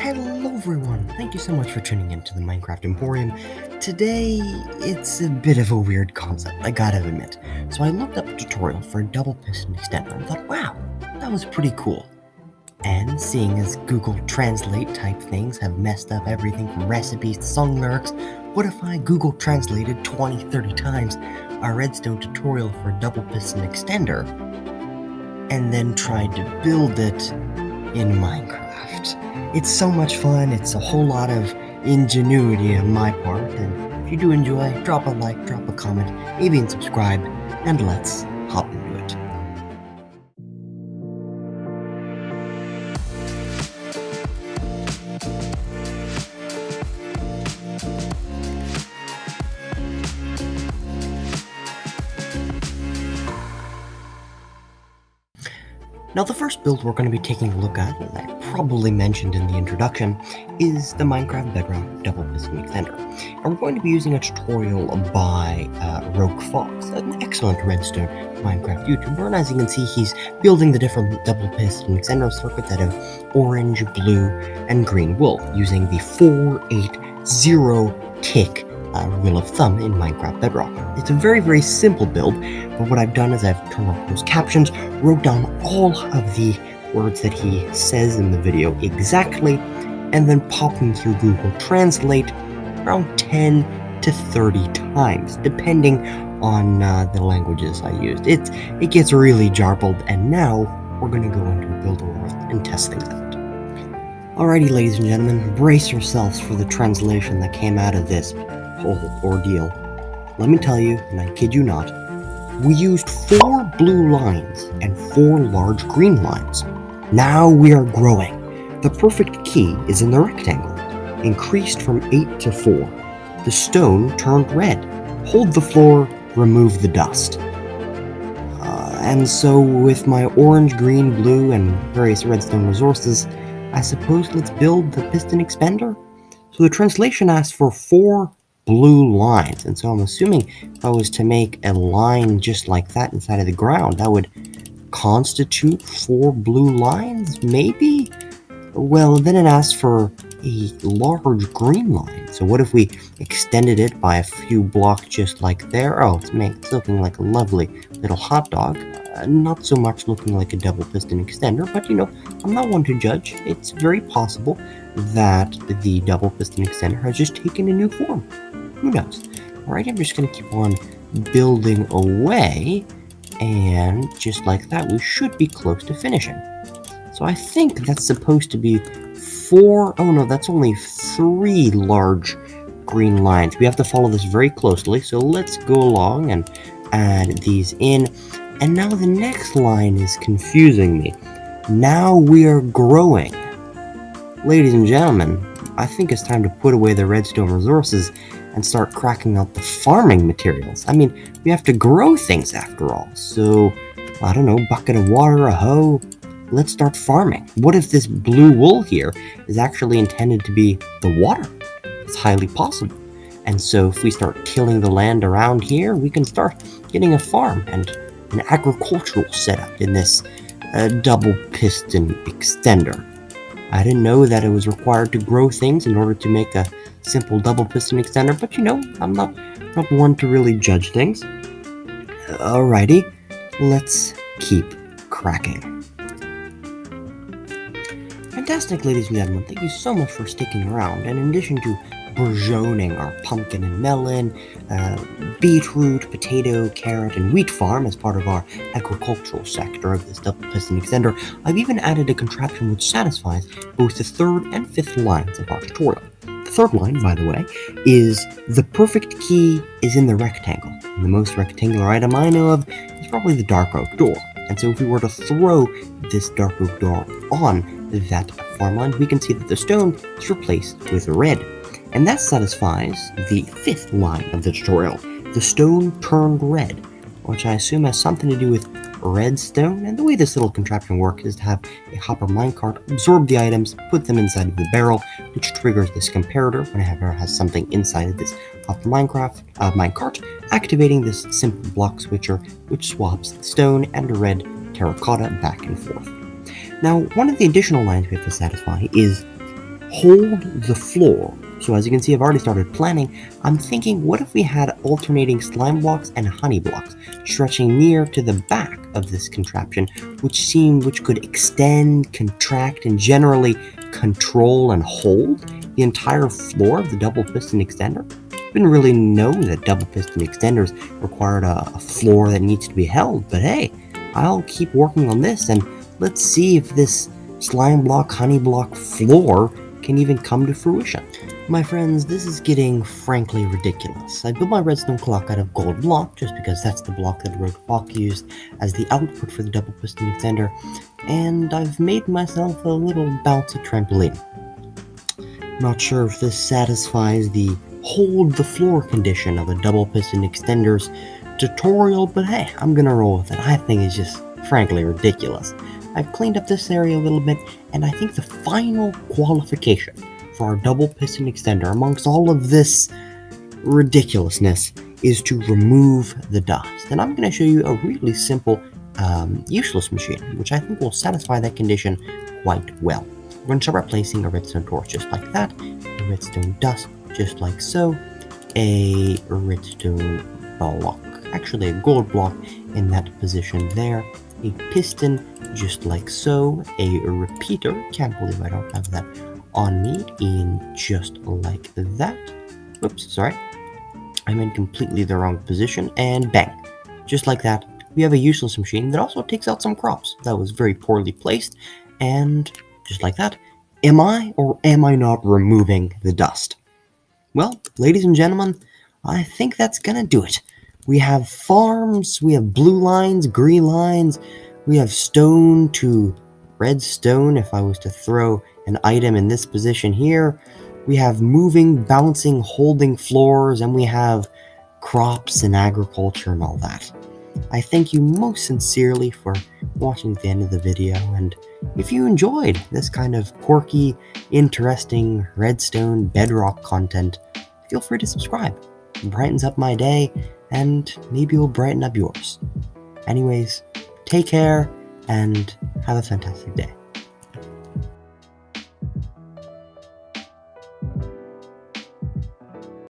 Hello everyone, thank you so much for tuning in to the Minecraft Emporium. Today, it's a bit of a weird concept, I gotta admit. So I looked up a tutorial for a double piston extender and thought, wow, that was pretty cool. And seeing as Google Translate type things have messed up everything from recipes to song lyrics, what if I Google translated 20-30 times a Redstone tutorial for a double piston extender and then tried to build it in Minecraft? It's so much fun, it's a whole lot of ingenuity on my part, and if you do enjoy, drop a like, drop a comment, maybe even subscribe, and let's hop into it. Now the first build we're going to be taking a look at, as I probably mentioned in the introduction, is the Minecraft Bedrock Double Piston Extender. And we're going to be using a tutorial by Rogue Fox, an excellent Redstone Minecraft YouTuber, and as you can see he's building the different double piston extender circuits out of orange, blue, and green wool, using the 480 tick rule of thumb in Minecraft Bedrock. It's a very simple build, but what I've done is I've turned off those captions, wrote down all of the words that he says in the video exactly, and then popped them through Google Translate around 10 to 30 times, depending on the languages I used. It gets really jarbled, and now we're going to go into a build world and test things out. Alrighty, ladies and gentlemen, brace yourselves for the translation that came out of this whole ordeal. Let me tell you, and I kid you not, we used 4 blue lines and 4 large green lines. Now we are growing. The perfect key is in the rectangle, increased from 8 to 4. The stone turned red. Hold the floor, remove the dust. And so with my orange, green, blue, and various redstone resources, I suppose let's build the piston expander? So the translation asks for 4 blue lines, and so I'm assuming if I was to make a line just like that inside of the ground, that would constitute 4 blue lines, maybe? Well, then it asks for a large green line, so what if we extended it by a few blocks just like there? Oh, it's looking like a lovely little hot dog. Not so much looking like a double piston extender, but I'm not one to judge. It's very possible that the double piston extender has just taken a new form. Who knows? Alright, I'm just going to keep on building away, and just like that, we should be close to finishing. So I think that's supposed to be 4, oh no, that's only 3 large green lines. We have to follow this very closely, so let's go along and add these in. And now the next line is confusing me. Now we are growing. Ladies and gentlemen, I think it's time to put away the redstone resources and start cracking out the farming materials. I mean, we have to grow things after all. So, I don't know, bucket of water, a hoe. Let's start farming. What if this blue wool here is actually intended to be the water? It's highly possible. And so if we start tilling the land around here, we can start getting a farm and an agricultural setup in this double piston extender. I didn't know that it was required to grow things in order to make a simple double piston extender, but I'm not one to really judge things. Alrighty, let's keep cracking. Fantastic, ladies and gentlemen, thank you so much for sticking around, and in addition to bourgeoning our pumpkin and melon, beetroot, potato, carrot, and wheat farm as part of our agricultural sector of this double piston extender, I've even added a contraption which satisfies both the 3rd and 5th lines of our tutorial. The 3rd line, by the way, is the perfect key is in the rectangle. And the most rectangular item I know of is probably the dark oak door. And so if we were to throw this dark oak door on that farm line, we can see that the stone is replaced with red. And that satisfies the 5th line of the tutorial. The stone turned red, which I assume has something to do with redstone. And the way this little contraption works is to have a hopper minecart absorb the items, put them inside of the barrel, which triggers this comparator whenever it has something inside of this hopper minecart, activating this simple block switcher, which swaps the stone and red terracotta back and forth. Now, one of the additional lines we have to satisfy is hold the floor. So as you can see, I've already started planning. I'm thinking, what if we had alternating slime blocks and honey blocks stretching near to the back of this contraption, which could extend, contract, and generally control and hold the entire floor of the double piston extender? Didn't really know that double piston extenders required a floor that needs to be held, but hey, I'll keep working on this, and let's see if this slime block, honey block floor can even come to fruition. My friends, this is getting frankly ridiculous. I built my redstone clock out of gold block just because that's the block that Rogue Fox used as the output for the double piston extender, and I've made myself a little bouncy trampoline. Not sure if this satisfies the hold the floor condition of a double piston extender's tutorial, but hey, I'm gonna roll with it. I think it's just frankly ridiculous. I've cleaned up this area a little bit, and I think the final qualification for our double piston extender amongst all of this ridiculousness is to remove the dust. And I'm going to show you a really simple useless machine, which I think will satisfy that condition quite well. We're going to start by placing a redstone torch just like that, a redstone dust just like so, a redstone block, actually a gold block in that position there, a piston just like so, a repeater, can't believe I don't have that on me, in just like that. Oops, sorry, I'm in completely the wrong position, and bang, just like that, we have a useless machine that also takes out some crops. That was very poorly placed, and just like that, am I or am I not removing the dust? Well, ladies and gentlemen, I think that's gonna do it. We have farms, we have blue lines, green lines, we have stone to redstone if I was to throw an item in this position here. We have moving, bouncing, holding floors, and we have crops and agriculture and all that. I thank you most sincerely for watching to the end of the video, and if you enjoyed this kind of quirky, interesting redstone bedrock content, feel free to subscribe. It brightens up my day, and maybe it'll brighten up yours. Anyways, take care, and have a fantastic day.